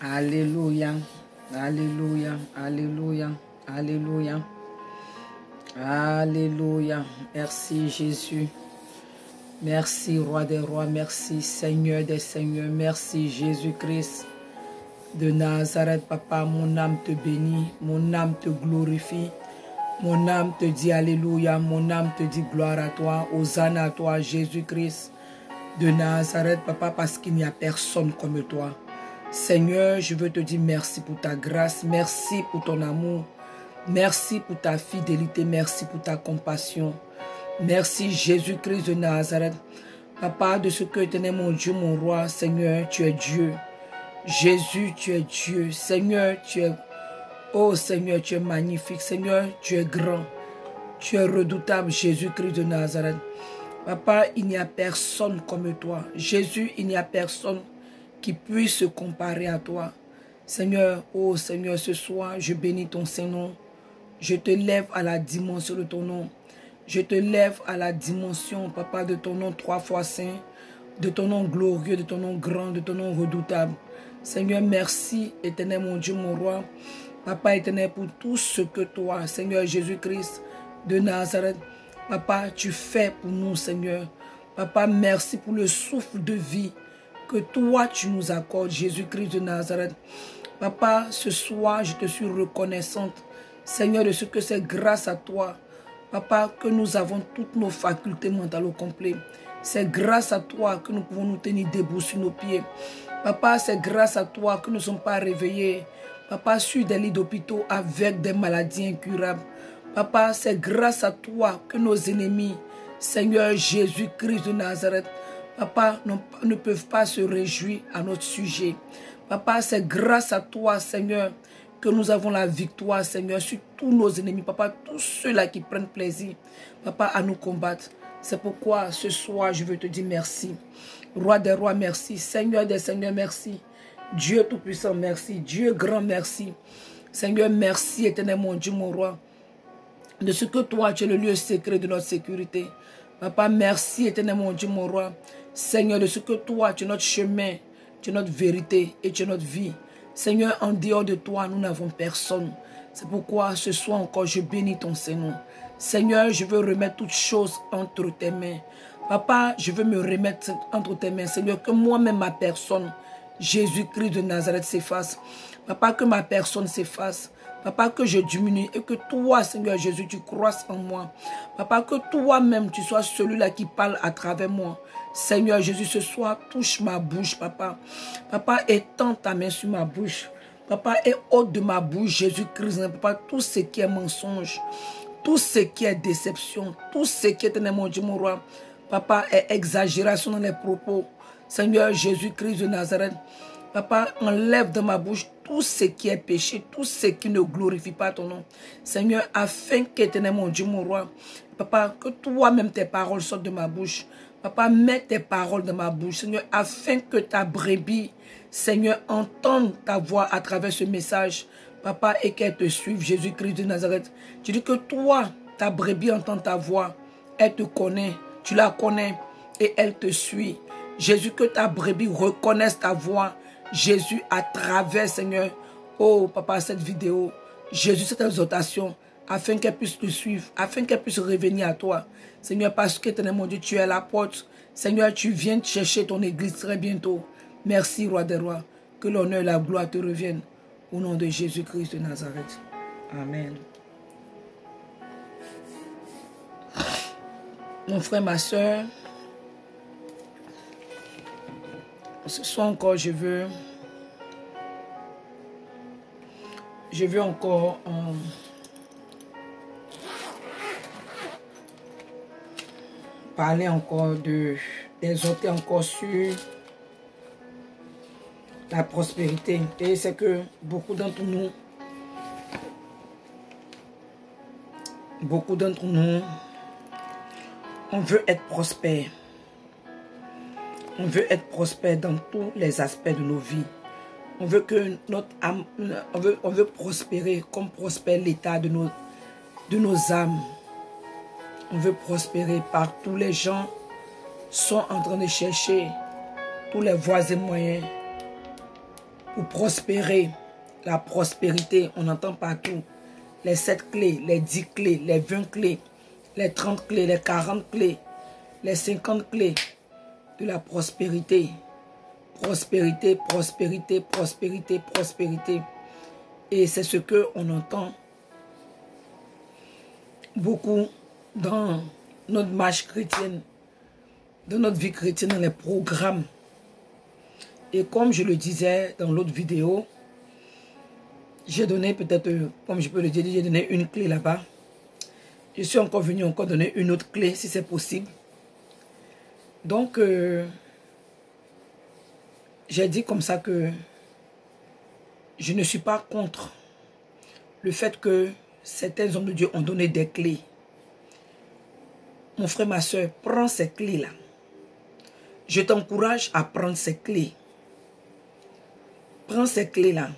Alléluia. Alléluia. Alléluia. Alléluia. Alléluia. Merci Jésus. Merci Roi des Rois. Merci Seigneur des Seigneurs. Merci Jésus-Christ de Nazareth. Papa, mon âme te bénit. Mon âme te glorifie. Mon âme te dit Alléluia. Mon âme te dit gloire à toi. Hosanna à toi Jésus-Christ de Nazareth. Papa, parce qu'il n'y a personne comme toi. Seigneur, je veux te dire merci pour ta grâce. Merci pour ton amour. Merci pour ta fidélité. Merci pour ta compassion. Merci Jésus-Christ de Nazareth. Papa, de ce que éternel mon Dieu, mon roi, Seigneur, tu es Dieu. Jésus, tu es Dieu. Seigneur, tu es... Oh Seigneur, tu es magnifique. Seigneur, tu es grand. Tu es redoutable, Jésus-Christ de Nazareth. Papa, il n'y a personne comme toi. Jésus, il n'y a personne qui puisse se comparer à toi. Seigneur, oh Seigneur, ce soir, je bénis ton Saint-Nom. Je te lève à la dimension de ton nom. Je te lève à la dimension, Papa, de ton nom 3 fois saint, de ton nom glorieux, de ton nom grand, de ton nom redoutable. Seigneur, merci, éternel mon Dieu, mon roi. Papa éternel, pour tout ce que toi, Seigneur Jésus-Christ de Nazareth, Papa, tu fais pour nous, Seigneur. Papa, merci pour le souffle de vie que toi, tu nous accordes, Jésus-Christ de Nazareth. Papa, ce soir, je te suis reconnaissante, Seigneur, de ce que c'est grâce à toi, Papa, que nous avons toutes nos facultés mentales au complet. C'est grâce à toi que nous pouvons nous tenir debout sur nos pieds. Papa, c'est grâce à toi que nous ne sommes pas réveillés. Papa, sur des lits d'hôpitaux avec des maladies incurables. Papa, c'est grâce à toi que nos ennemis, Seigneur Jésus-Christ de Nazareth, Papa, ne peuvent pas se réjouir à notre sujet. Papa, c'est grâce à toi, Seigneur, que nous avons la victoire, Seigneur, sur tous nos ennemis. Papa, tous ceux-là qui prennent plaisir, Papa, à nous combattre. C'est pourquoi ce soir, je veux te dire merci. Roi des rois, merci. Seigneur des seigneurs, merci. Dieu tout-puissant, merci. Dieu grand, merci. Seigneur, merci, éternel mon Dieu, mon roi, de ce que toi, tu es le lieu secret de notre sécurité. Papa, merci, éternel mon Dieu, mon roi. Seigneur, de ce que toi, tu es notre chemin, tu es notre vérité et tu es notre vie. Seigneur, en dehors de toi, nous n'avons personne. C'est pourquoi ce soir encore, je bénis ton Seigneur. Seigneur, je veux remettre toutes choses entre tes mains. Papa, je veux me remettre entre tes mains. Seigneur, que moi-même, ma personne, Jésus-Christ de Nazareth, s'efface. Papa, que ma personne s'efface. Papa, que je diminue et que toi, Seigneur Jésus, tu croisses en moi. Papa, que toi-même, tu sois celui-là qui parle à travers moi. Seigneur Jésus, ce soir, touche ma bouche, Papa. Papa, étends ta main sur ma bouche. Papa, et ôte de ma bouche, Jésus-Christ, Papa, tout ce qui est mensonge, tout ce qui est déception, tout ce qui est, mon Dieu, mon roi, Papa, est exagération dans les propos. Seigneur Jésus-Christ de Nazareth, Papa, enlève de ma bouche tout ce qui est péché, tout ce qui ne glorifie pas ton nom. Seigneur, afin qu'éternel mon Dieu, mon roi, Papa, que toi-même tes paroles sortent de ma bouche. Papa, mets tes paroles dans ma bouche, Seigneur, afin que ta brebis, Seigneur, entende ta voix à travers ce message. Papa, et qu'elle te suive, Jésus-Christ de Nazareth. Tu dis que toi, ta brebis entend ta voix. Elle te connaît, tu la connais et elle te suit. Jésus, que ta brebis reconnaisse ta voix. Jésus, à travers, Seigneur, oh Papa, cette vidéo, Jésus, cette exhortation, afin qu'elle puisse te suivre, afin qu'elle puisse revenir à toi. Seigneur, parce que, éternel mon Dieu, tu es à la porte. Seigneur, tu viens chercher ton église très bientôt. Merci, Roi des rois. Que l'honneur et la gloire te reviennent. Au nom de Jésus-Christ de Nazareth. Amen. Mon frère, ma soeur, ce soir encore, je veux encore parler encore d'exhorter encore sur la prospérité. Et c'est que beaucoup d'entre nous, on veut être prospère. On veut être prospère dans tous les aspects de nos vies. On veut que notre âme, on veut prospérer comme prospère l'état de nos âmes. On veut prospérer par tous les gens sont en train de chercher tous les voies et moyens pour prospérer. La prospérité, on entend partout. Les 7 clés, les 10 clés, les 20 clés, les 30 clés, les 40 clés, les 50 clés de la prospérité. Prospérité, prospérité, prospérité, prospérité. Et c'est ce qu'on entend beaucoup dans notre marche chrétienne, dans notre vie chrétienne, dans les programmes. Et comme je le disais dans l'autre vidéo, j'ai donné peut-être, comme je peux le dire, j'ai donné une clé là-bas. Je suis encore venu donner une autre clé si c'est possible. Donc, j'ai dit comme ça que je ne suis pas contre le fait que certains hommes de Dieu ont donné des clés. Mon frère, ma soeur, prends ces clés-là. Je t'encourage à prendre ces clés. Prends ces clés-là.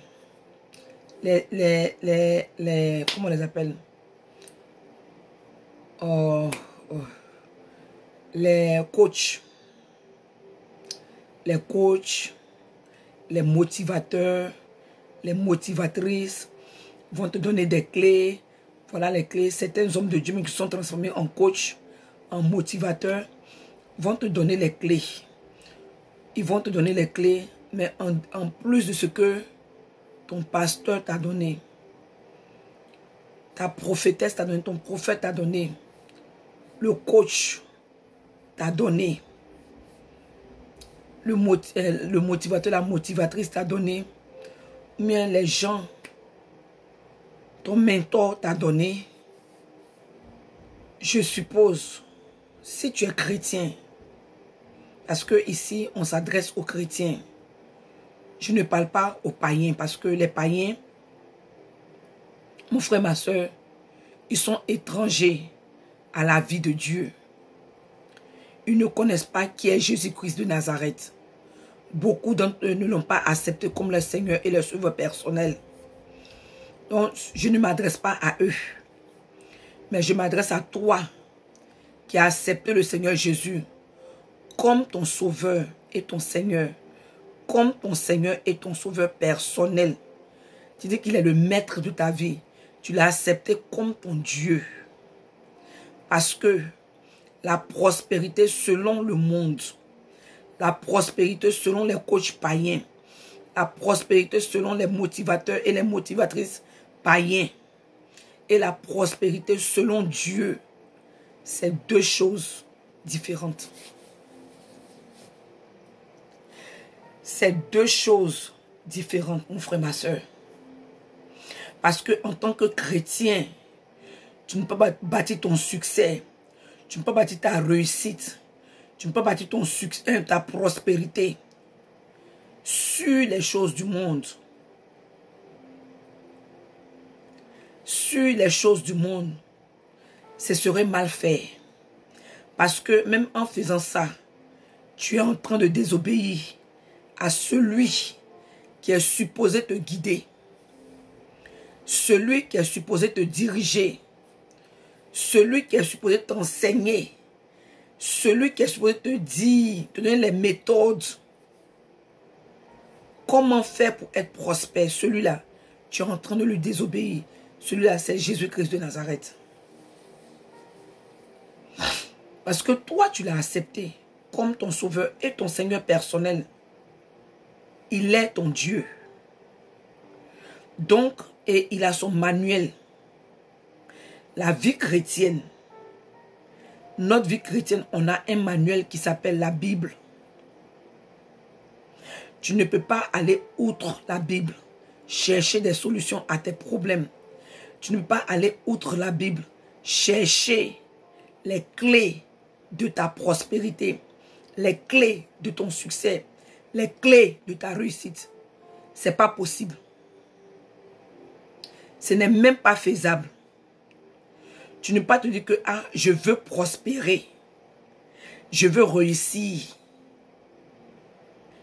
Comment on les appelle? Les coachs. Les coachs, les motivateurs, les motivatrices vont te donner des clés. Voilà les clés. Certains hommes de Dieu qui sont transformés en coach, en motivateurs, vont te donner les clés. Ils vont te donner les clés, mais en plus de ce que ton pasteur t'a donné, ta prophétesse t'a donné, ton prophète t'a donné, le coach t'a donné, le motivateur, la motivatrice t'a donné, bien les gens, ton mentor t'a donné. Je suppose, si tu es chrétien, parce que ici on s'adresse aux chrétiens, je ne parle pas aux païens, parce que les païens, mon frère, ma soeur, ils sont étrangers à la vie de Dieu. Ils ne connaissent pas qui est Jésus-Christ de Nazareth. Beaucoup d'entre eux ne l'ont pas accepté comme leur Seigneur et leur Sauveur personnel. Donc, je ne m'adresse pas à eux. Mais je m'adresse à toi qui as accepté le Seigneur Jésus comme ton Sauveur et ton Seigneur. Comme ton Seigneur et ton Sauveur personnel. Tu dis qu'il est le maître de ta vie. Tu l'as accepté comme ton Dieu. Parce que la prospérité selon le monde, la prospérité selon les coachs païens, la prospérité selon les motivateurs et les motivatrices païens, et la prospérité selon Dieu, c'est deux choses différentes. C'est deux choses différentes, mon frère, ma soeur. Parce que en tant que chrétien, tu ne peux pas bâtir ton succès, tu ne peux pas bâtir ta réussite, tu ne peux pas bâtir ton succès, ta prospérité sur les choses du monde. Sur les choses du monde, ce serait mal fait. Parce que même en faisant ça, tu es en train de désobéir à celui qui est supposé te guider. Celui qui est supposé te diriger. Celui qui est supposé t'enseigner. Celui qui est supposé te dire, te donner les méthodes. Comment faire pour être prospère? Celui-là, tu es en train de lui désobéir. Celui-là, c'est Jésus-Christ de Nazareth. Parce que toi, tu l'as accepté comme ton sauveur et ton Seigneur personnel. Il est ton Dieu. Donc, et il a son manuel. La vie chrétienne, notre vie chrétienne, on a un manuel qui s'appelle la Bible. Tu ne peux pas aller outre la Bible, chercher des solutions à tes problèmes. Tu ne peux pas aller outre la Bible, chercher les clés de ta prospérité, les clés de ton succès, les clés de ta réussite. Ce n'est pas possible. Ce n'est même pas faisable. Tu ne peux pas te dire que ah, je veux prospérer, je veux réussir,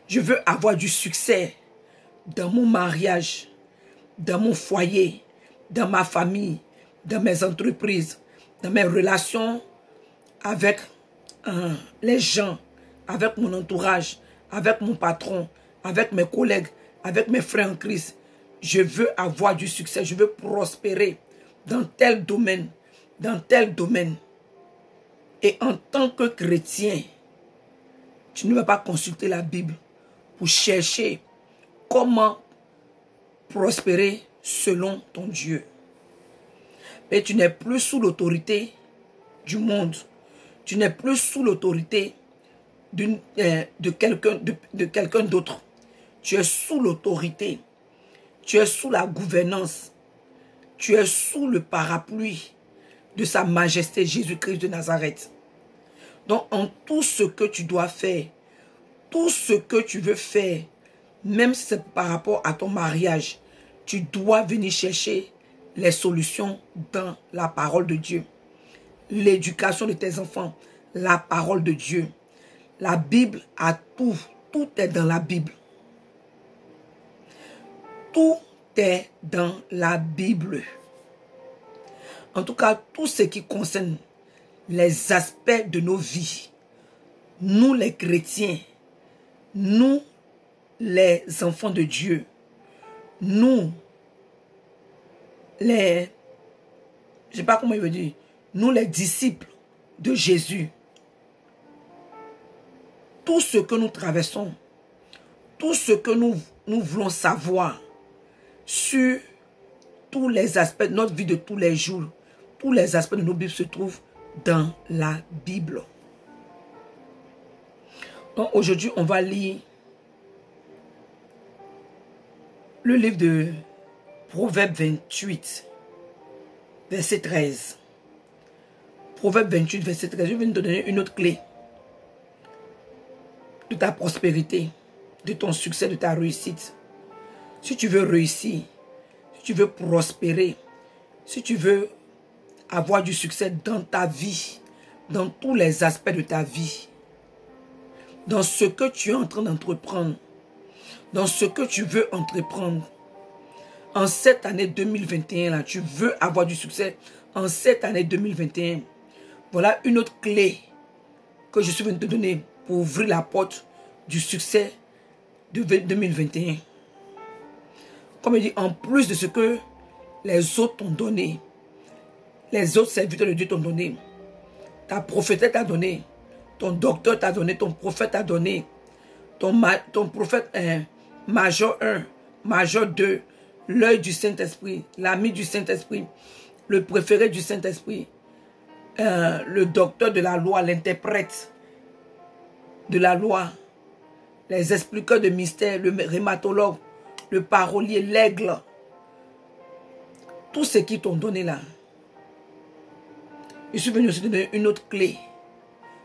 je veux avoir du succès dans mon mariage, dans mon foyer, dans ma famille, dans mes entreprises, dans mes relations avec les gens, avec mon entourage, avec mon patron, avec mes collègues, avec mes frères en Christ, je veux avoir du succès, je veux prospérer dans tel domaine, dans tel domaine. Et en tant que chrétien, tu ne vas pas consulter la Bible pour chercher comment prospérer selon ton Dieu. Mais tu n'es plus sous l'autorité du monde. Tu n'es plus sous l'autorité de quelqu'un d'autre. Tu es sous l'autorité. Tu es sous la gouvernance. Tu es sous le parapluie de sa majesté Jésus-Christ de Nazareth. Donc, en tout ce que tu dois faire, tout ce que tu veux faire, même si c'est par rapport à ton mariage, tu dois venir chercher les solutions dans la parole de Dieu. L'éducation de tes enfants, la parole de Dieu. La Bible a tout. Tout est dans la Bible. Tout est dans la Bible. En tout cas, tout ce qui concerne les aspects de nos vies, nous les chrétiens, nous les enfants de Dieu, nous les, je ne sais pas comment il veut dire, nous les disciples de Jésus, tout ce que nous traversons, tout ce que nous voulons savoir sur tous les aspects de notre vie de tous les jours, tous les aspects de nos Bibles se trouvent dans la Bible. Donc aujourd'hui, on va lire le livre de Proverbe 28, verset 13. Proverbe 28, verset 13. Je vais te donner une autre clé de ta prospérité, de ton succès, de ta réussite. Si tu veux réussir, si tu veux prospérer, si tu veux avoir du succès dans ta vie, dans tous les aspects de ta vie, dans ce que tu es en train d'entreprendre, dans ce que tu veux entreprendre, en cette année 2021, là, tu veux avoir du succès, en cette année 2021, voilà une autre clé que je suis venu te donner pour ouvrir la porte du succès de 2021. Comme il dit, en plus de ce que les autres t'ont donné, les autres serviteurs de Dieu t'ont donné, ta prophétesse t'a donné, ton docteur t'a donné, ton prophète t'a donné, ton prophète major 1, major 2, l'œil du Saint-Esprit, l'ami du Saint-Esprit, le préféré du Saint-Esprit, le docteur de la loi, l'interprète de la loi, les expliqueurs de mystères, le rhématologue, le parolier, l'aigle, tout ce qui t'ont donné là. Je suis venu aussi te donner une autre clé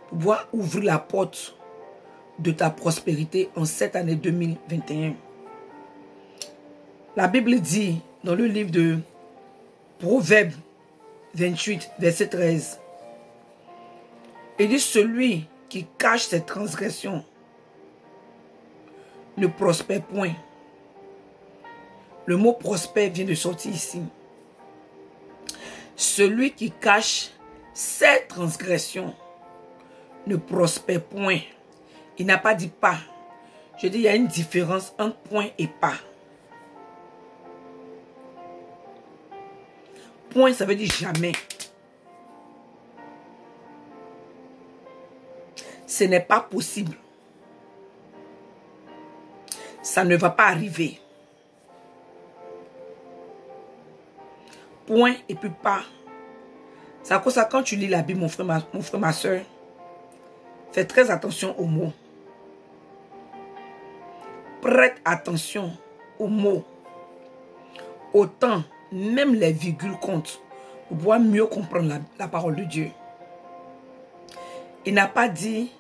pour pouvoir ouvrir la porte de ta prospérité en cette année 2021. La Bible dit dans le livre de Proverbe 28, verset 13, il dit, celui qui cache ses transgressions ne prospère point. Le mot prospère vient de sortir ici. Celui qui cache ses transgressions ne prospère point. Il n'a pas dit pas. Je dis, il y a une différence entre point et pas. Point, ça veut dire jamais. Ce n'est pas possible. Ça ne va pas arriver. Point et puis pas. C'est à cause de ça, quand tu lis la Bible, mon frère, ma soeur, fais très attention aux mots. Prête attention aux mots. Autant, même les virgules comptent pour pouvoir mieux comprendre la parole de Dieu. Il n'a pas dit,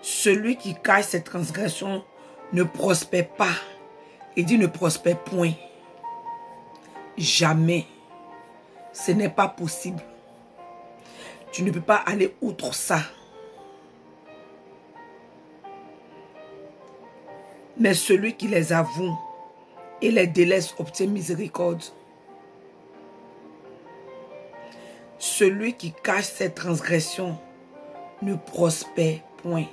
celui qui cache ses transgressions ne prospère pas. Il dit ne prospère point. Jamais. Ce n'est pas possible. Tu ne peux pas aller outre ça. Mais celui qui les avoue et les délaisse obtient miséricorde. Celui qui cache ses transgressions ne prospère point.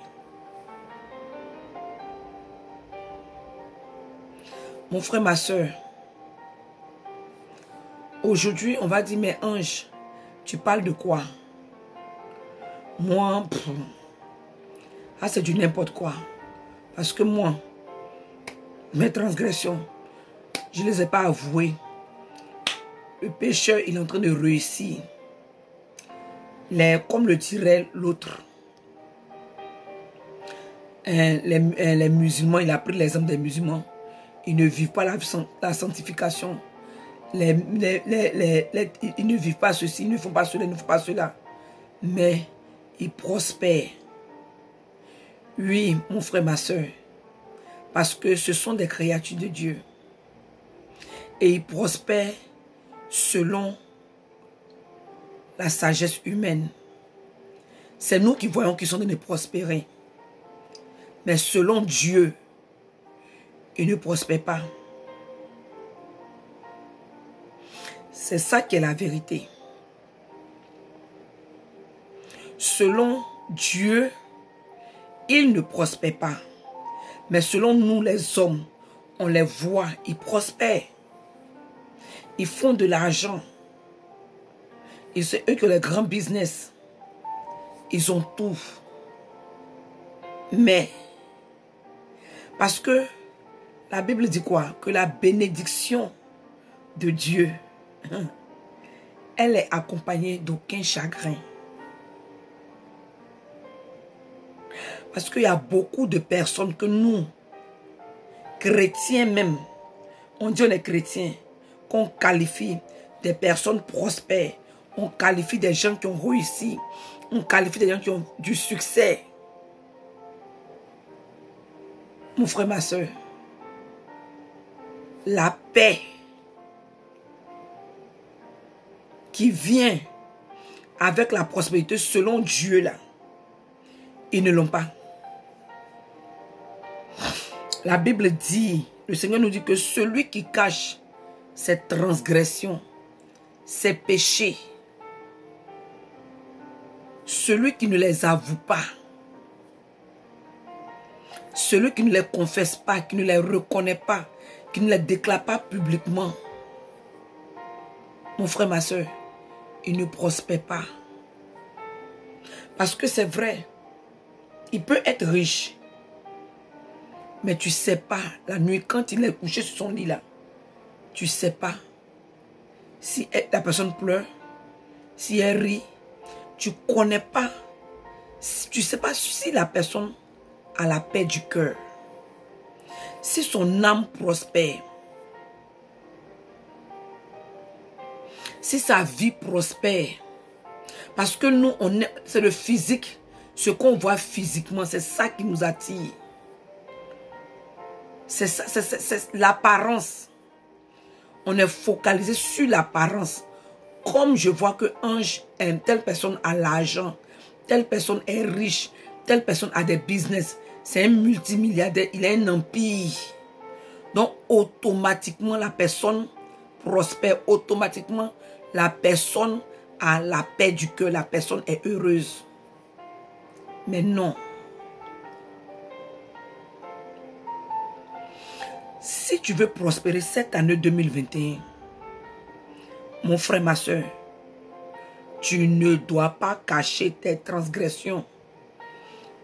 Mon frère, ma soeur, aujourd'hui, on va dire, mais Ange, tu parles de quoi? Moi, c'est du n'importe quoi. Parce que moi, mes transgressions, je ne les ai pas avouées. Le pécheur, il est en train de réussir. Comme le dirait l'autre. Les musulmans, il a pris l'exemple des musulmans. Ils ne vivent pas la sanctification. Ils ne vivent pas ceci, ils ne font pas cela, ils ne font pas cela. Mais ils prospèrent. Oui, mon frère, ma soeur. Parce que ce sont des créatures de Dieu. Et ils prospèrent selon la sagesse humaine. C'est nous qui voyons qu'ils sont en train de prospérer. Mais selon Dieu, ils ne prospèrent pas. C'est ça qui est la vérité. Selon Dieu, ils ne prospèrent pas. Mais selon nous les hommes, on les voit, ils prospèrent. Ils font de l'argent. Et c'est eux qui ont les grands business. Ils ont tout. Mais, parce que la Bible dit quoi? Que la bénédiction de Dieu, elle est accompagnée d'aucun chagrin. Parce qu'il y a beaucoup de personnes que nous, chrétiens même, on dit on est chrétiens, qu'on qualifie des personnes prospères, on qualifie des gens qui ont réussi, on qualifie des gens qui ont du succès. Mon frère, ma soeur, la paix qui vient avec la prospérité selon Dieu là, ils ne l'ont pas. La Bible dit, le Seigneur nous dit que celui qui cache ses transgressions, ses péchés, celui qui ne les avoue pas, celui qui ne les confesse pas, qui ne les reconnaît pas, qui ne les déclare pas publiquement, mon frère, ma soeur, il ne prospère pas. Parce que c'est vrai, il peut être riche, mais tu ne sais pas, la nuit, quand il est couché sur son lit là, tu ne sais pas si la personne pleure, si elle rit, tu ne connais pas, tu ne sais pas si la personne a la paix du cœur, si son âme prospère, si sa vie prospère. Parce que nous, c'est le physique, ce qu'on voit physiquement, c'est ça qui nous attire. C'est l'apparence. On est focalisé sur l'apparence. Comme je vois que telle personne a l'argent, telle personne est riche, telle personne a des business, c'est un multimilliardaire, il a un empire. Donc automatiquement la personne prospère, automatiquement la personne a la paix du cœur, la personne est heureuse. Mais non. Si tu veux prospérer cette année 2021, mon frère, ma soeur, tu ne dois pas cacher tes transgressions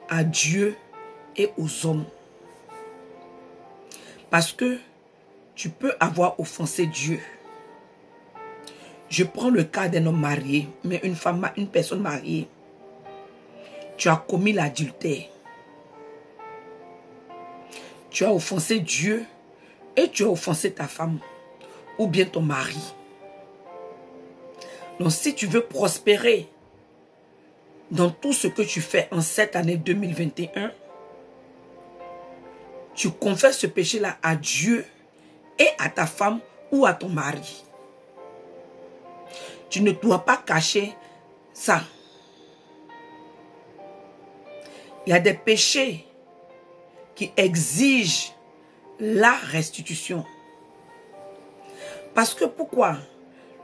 à Dieu et aux hommes. Parce que tu peux avoir offensé Dieu. Je prends le cas d'un homme marié, mais une personne mariée. Tu as commis l'adultère. Tu as offensé Dieu et tu as offensé ta femme ou bien ton mari. Donc si tu veux prospérer dans tout ce que tu fais en cette année 2021, tu confesses ce péché-là à Dieu et à ta femme ou à ton mari. Tu ne dois pas cacher ça. Il y a des péchés qui exigent la restitution. Parce que pourquoi?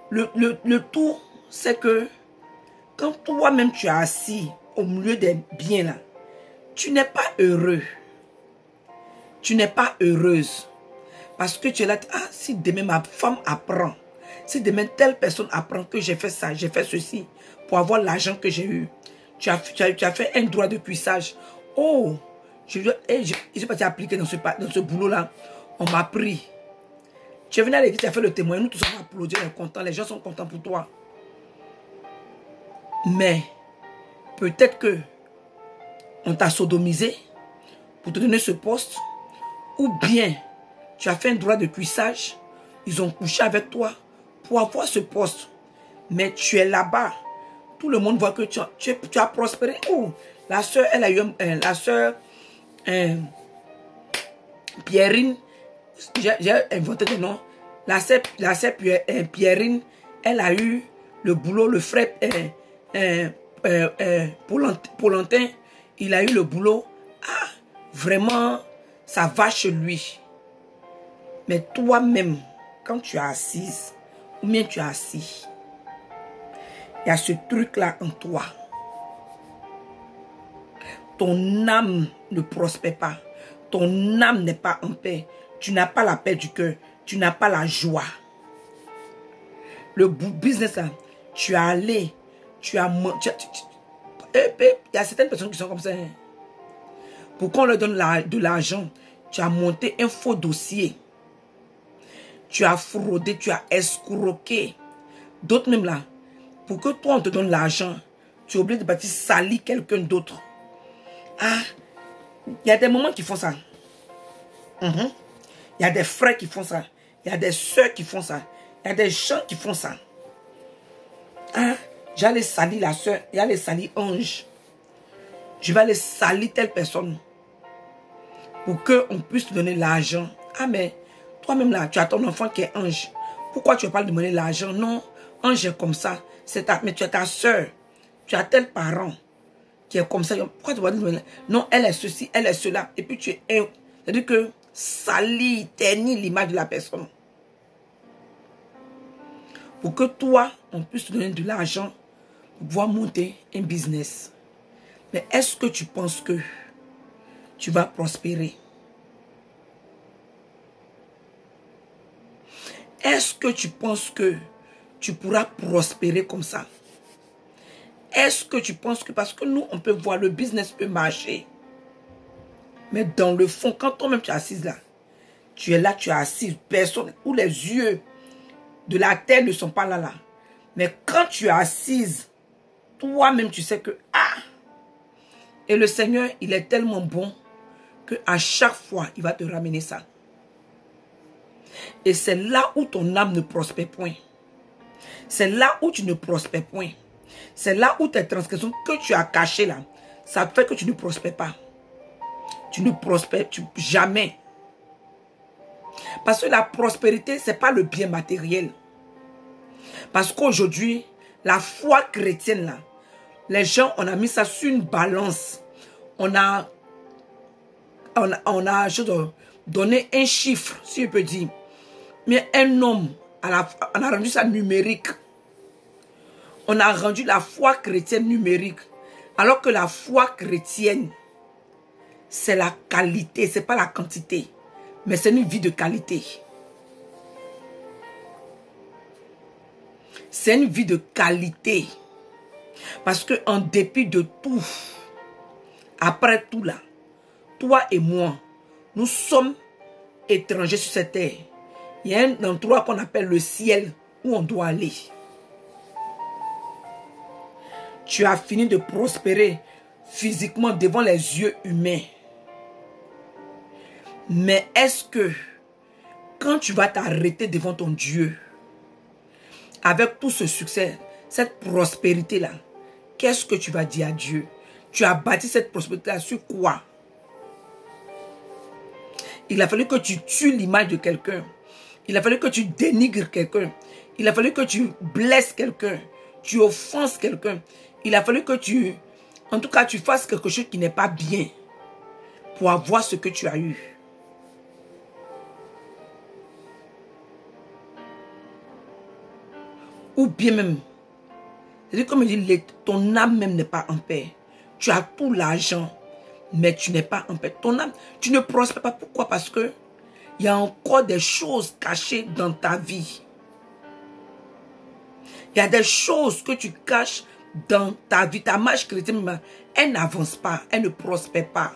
Le tout, c'est que quand toi-même tu es assis au milieu des biens là, tu n'es pas heureux. Tu n'es pas heureuse. Parce que tu es là, ah, si demain ma femme apprend, si demain telle personne apprend que j'ai fait ça, j'ai fait ceci, pour avoir l'argent que j'ai eu, tu as fait un droit de cuissage. Oh, j'ai pas été appliqué dans ce boulot-là. On m'a pris. Tu es venu à l'église, tu as fait le témoin. Nous tous on applaudi, on est contents. Les gens sont contents pour toi. Mais peut-être que on t'a sodomisé pour te donner ce poste. Ou bien tu as fait un droit de cuissage. Ils ont couché avec toi pour avoir ce poste. Mais tu es là-bas. Tout le monde voit que tu as prospéré. Oh, la soeur, elle a eu la soeur Pierrine. J'ai inventé des noms. La sœur Pierrine, elle a eu le boulot. Le frère Paulentin, il a eu le boulot. Ah, vraiment, ça va chez lui. Mais toi-même, quand tu es assise, ou bien tu es assis, il y a ce truc-là en toi. Ton âme ne prospère pas. Ton âme n'est pas en paix. Tu n'as pas la paix du cœur. Tu n'as pas la joie. Le business, là, tu es allé, tu as... Il y a certaines personnes qui sont comme ça. Hein. Pour qu'on leur donne de l'argent, tu as monté un faux dossier. Tu as fraudé, tu as escroqué. D'autres même là, pour que toi on te donne l'argent, tu es obligé de partir salir quelqu'un d'autre. Ah, il y a des moments qui font ça. Il y a des frères qui font ça. Il y a des soeurs qui font ça. Il y a des gens qui font ça. Ah, j'allais salir la soeur, j'allais salir Ange. Je vais aller salir telle personne pour qu'on puisse te donner l'argent. Ah, mais toi-même là, tu as ton enfant qui est Ange. Pourquoi tu ne veux pas lui demander l'argent? Non, Ange est comme ça. Mais tu as ta soeur. Tu as tel parent qui est comme ça. Pourquoi tu vas lui demander? Non, elle est ceci, elle est cela. Et puis tu es... C'est-à-dire que salir, ternir l'image de la personne. Pour que toi, on puisse te donner de l'argent pour pouvoir monter un business. Mais est-ce que tu penses que tu vas prospérer? Est-ce que tu penses que tu pourras prospérer comme ça? Est-ce que tu penses que... Parce que nous, on peut voir le business peut marcher. Mais dans le fond, quand toi-même tu es assise là, tu es là, tu es assise, personne, où les yeux de la terre ne sont pas là. Mais quand tu es assise, toi-même tu sais que... Ah! Et le Seigneur, il est tellement bon qu'à chaque fois, il va te ramener ça. Et c'est là où ton âme ne prospère point. C'est là où tu ne prospères point. C'est là où tes transgressions que tu as cachées là, ça fait que tu ne prospères pas. Tu ne prospères jamais. Parce que la prospérité, ce n'est pas le bien matériel. Parce qu'aujourd'hui, la foi chrétienne là, les gens, on a mis ça sur une balance. On a donné un chiffre, si je peux dire. Mais un homme, on a rendu ça numérique. On a rendu la foi chrétienne numérique. Alors que la foi chrétienne, c'est la qualité, ce n'est pas la quantité. Mais c'est une vie de qualité. C'est une vie de qualité. Parce qu'en dépit de tout, après tout là, toi et moi, nous sommes étrangers sur cette terre. Il y a un endroit qu'on appelle le ciel où on doit aller. Tu as fini de prospérer physiquement devant les yeux humains. Mais est-ce que quand tu vas t'arrêter devant ton Dieu, avec tout ce succès, cette prospérité-là, qu'est-ce que tu vas dire à Dieu? Tu as bâti cette prospérité-là sur quoi? Il a fallu que tu tues l'image de quelqu'un. Il a fallu que tu dénigres quelqu'un. Il a fallu que tu blesses quelqu'un. Tu offenses quelqu'un. Il a fallu que tu fasses quelque chose qui n'est pas bien pour avoir ce que tu as eu. Ou bien même, c'est comme il dit, ton âme même n'est pas en paix. Tu as tout l'argent, mais tu n'es pas en paix. Ton âme, tu ne prospères pas. Pourquoi? Parce que il y a encore des choses cachées dans ta vie. Il y a des choses que tu caches dans ta vie. Ta marche chrétienne, elle n'avance pas, elle ne prospère pas.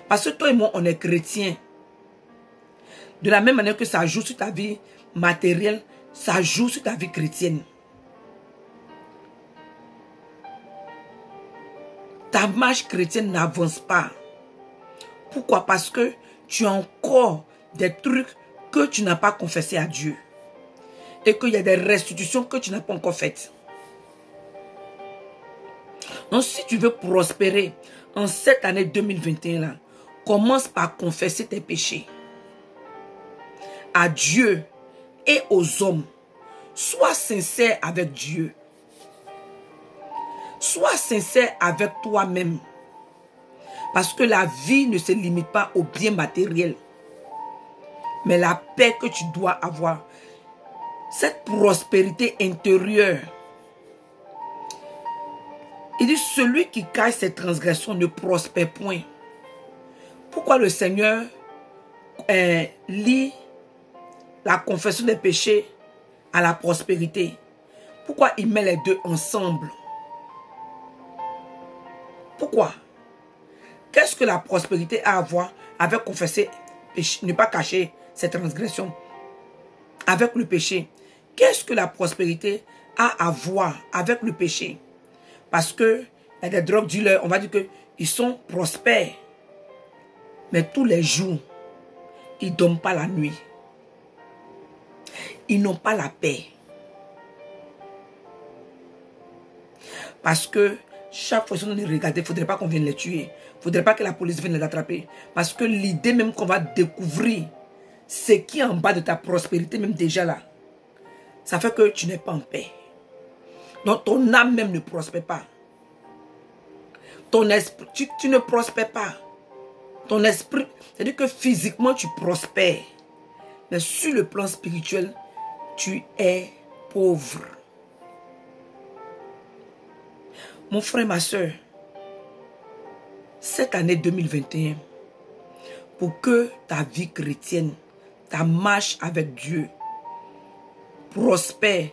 Parce que toi et moi, on est chrétiens. De la même manière que ça joue sur ta vie matérielle, ça joue sur ta vie chrétienne. Ta marche chrétienne n'avance pas. Pourquoi? Parce que tu as encore des trucs que tu n'as pas confessés à Dieu. Et qu'il y a des restitutions que tu n'as pas encore faites. Donc si tu veux prospérer en cette année 2021 là, commence par confesser tes péchés à Dieu et aux hommes. Sois sincère avec Dieu. Sois sincère avec toi-même. Parce que la vie ne se limite pas aux biens matériels. Mais la paix que tu dois avoir. Cette prospérité intérieure. Il dit, celui qui cache ses transgressions ne prospère point. Pourquoi le Seigneur lie la confession des péchés à la prospérité? Pourquoi il met les deux ensemble? Pourquoi? Qu'est-ce que la prospérité a à voir avec confesser, ne pas cacher ses transgressions, avec le péché? Qu'est-ce que la prospérité a à voir avec le péché? Parce que il y a des drogues dealers, on va dire qu'ils sont prospères. Mais tous les jours, ils ne dorment pas la nuit. Ils n'ont pas la paix. Parce que chaque fois qu'ils sont regardés, il ne faudrait pas qu'on vienne les tuer. Il ne faudrait pas que la police vienne les attraper. Parce que l'idée même qu'on va découvrir ce qui est en bas de ta prospérité, même déjà là, ça fait que tu n'es pas en paix. Donc ton âme même ne prospère pas. Ton esprit, tu ne prospères pas. Ton esprit, c'est-à-dire que physiquement tu prospères. Mais sur le plan spirituel, tu es pauvre. Mon frère, ma soeur, cette année 2021, pour que ta vie chrétienne, ta marche avec Dieu prospère,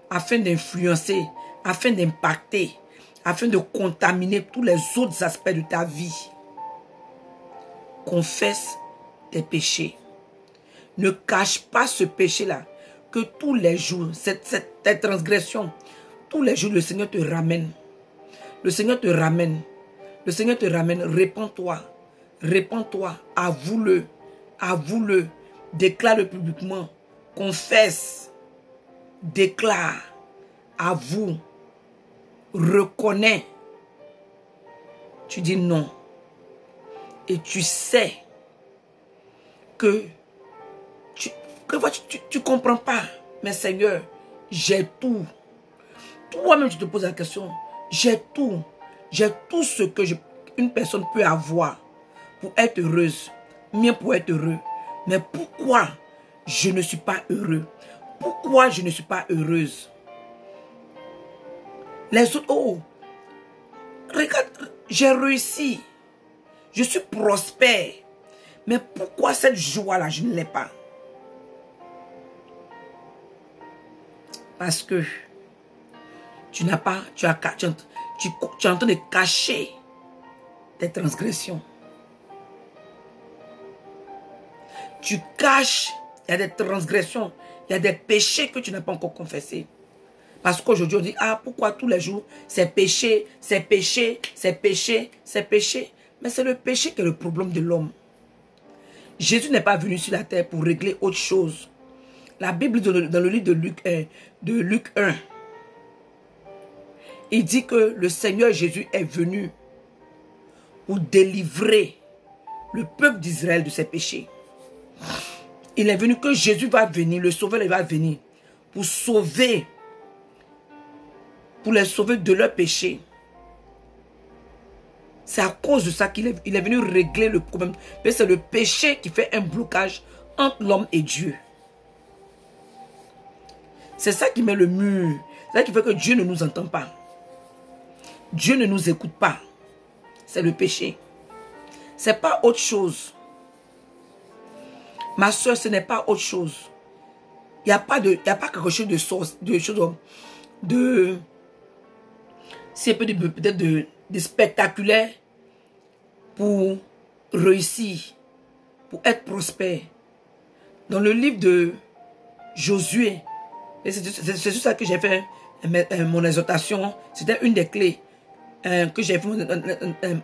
afin d'influencer, afin d'impacter, afin de contaminer tous les autres aspects de ta vie, confesse tes péchés. Ne cache pas ce péché-là, que tous les jours, cette transgression, tous les jours, le Seigneur te ramène. Le Seigneur te ramène. Le Seigneur te ramène. Répands-toi. Répands-toi. Avoue-le. Avoue-le. Déclare-le publiquement. Confesse. Déclare. Avoue. Reconnais. Tu dis non. Et tu sais que tu ne comprends pas. Mais Seigneur, j'ai tout. Toi-même, tu te poses la question. J'ai tout. J'ai tout ce que une personne peut avoir pour être heureuse. Bien pour être heureux. Mais pourquoi je ne suis pas heureux? Pourquoi je ne suis pas heureuse? Les autres, oh, regarde, j'ai réussi. Je suis prospère. Mais pourquoi cette joie-là, je ne l'ai pas? Parce que tu n'as pas, tu es en train de cacher tes transgressions. Tu caches, il y a des transgressions, il y a des péchés que tu n'as pas encore confessés. Parce qu'aujourd'hui, on dit, ah, pourquoi tous les jours, c'est péché, c'est péché, c'est péché, c'est péché. Mais c'est le péché qui est le problème de l'homme. Jésus n'est pas venu sur la terre pour régler autre chose. La Bible, dans le livre de Luc 1, il dit que le Seigneur Jésus est venu pour délivrer le peuple d'Israël de ses péchés. Il est venu que Jésus va venir, le Sauveur va venir pour sauver, pour les sauver de leurs péchés. C'est à cause de ça qu'il est venu régler le problème. Mais c'est le péché qui fait un blocage entre l'homme et Dieu. C'est ça qui met le mur. C'est ça qui fait que Dieu ne nous entend pas. Dieu ne nous écoute pas. C'est le péché. C'est pas autre chose. Ma soeur, ce n'est pas autre chose. Il n'y a pas quelque chose de source, c'est peut-être de spectaculaire pour réussir, pour être prospère. Dans le livre de Josué, c'est sur ça que j'ai fait mon exhortation. C'était une des clés que j'ai fait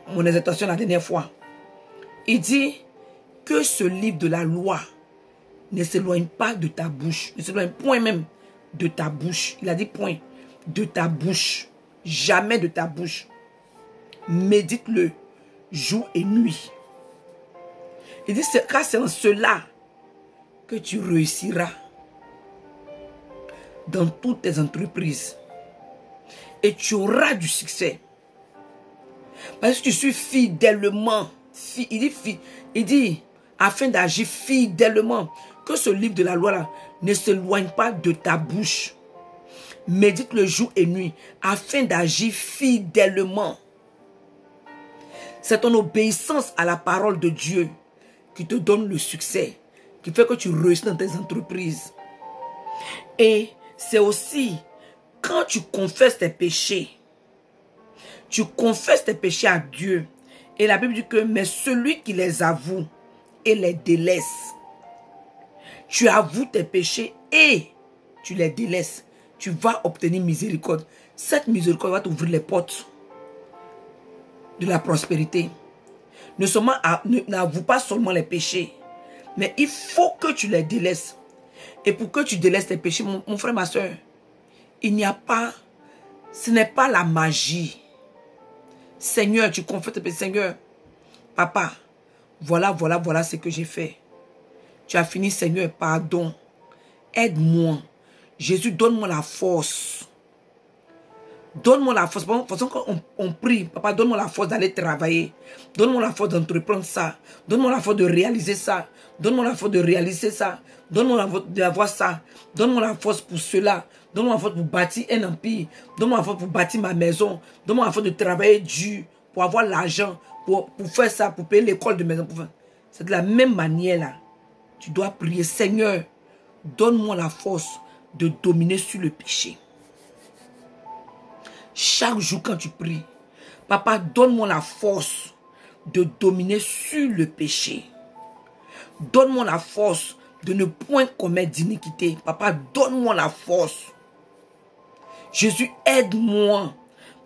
mon exhortation la dernière fois. Il dit que ce livre de la loi ne s'éloigne pas de ta bouche, ne s'éloigne point même de ta bouche. Il a dit point, de ta bouche, jamais de ta bouche. Médite-le jour et nuit. Il dit, car c'est en cela que tu réussiras dans toutes tes entreprises et tu auras du succès. Parce que tu suis fidèlement, il dit, afin d'agir fidèlement, que ce livre de la loi là ne s'éloigne pas de ta bouche. Médite le jour et nuit, afin d'agir fidèlement. C'est ton obéissance à la parole de Dieu qui te donne le succès, qui fait que tu réussis dans tes entreprises. Et c'est aussi quand tu confesses tes péchés, tu confesses tes péchés à Dieu. Et la Bible dit que, mais celui qui les avoue et les délaisse, tu avoues tes péchés et tu les délaisses, tu vas obtenir miséricorde. Cette miséricorde va t'ouvrir les portes de la prospérité. N'avoue pas seulement les péchés, mais il faut que tu les délaisses. Et pour que tu délaisses tes péchés, mon frère, ma soeur, ce n'est pas la magie. Seigneur, tu confesses tes péchés. Seigneur, papa, voilà ce que j'ai fait. Tu as fini, Seigneur, pardon. Aide-moi. Jésus, donne-moi la force. Donne-moi la force. De toute façon, quand on prie, papa, donne-moi la force d'aller travailler. Donne-moi la force d'entreprendre ça. Donne-moi la force de réaliser ça. Donne-moi la force de réaliser ça. Donne-moi la force d'avoir ça. Donne-moi la force pour cela. Donne-moi la force pour bâtir un empire. Donne-moi la force pour bâtir ma maison. Donne-moi la force de travailler dur pour avoir l'argent, pour faire ça, pour payer l'école de mes enfants. C'est de la même manière là. Tu dois prier, Seigneur, donne-moi la force de dominer sur le péché. Chaque jour quand tu pries, papa, donne-moi la force de dominer sur le péché. Donne-moi la force de ne point commettre d'iniquité. Papa, donne-moi la force. Jésus, aide-moi,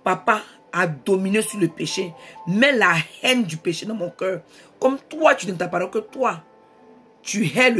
papa, à dominer sur le péché. Mets la haine du péché dans mon cœur. Comme toi, tu dis dans ta parole que toi, tu hais le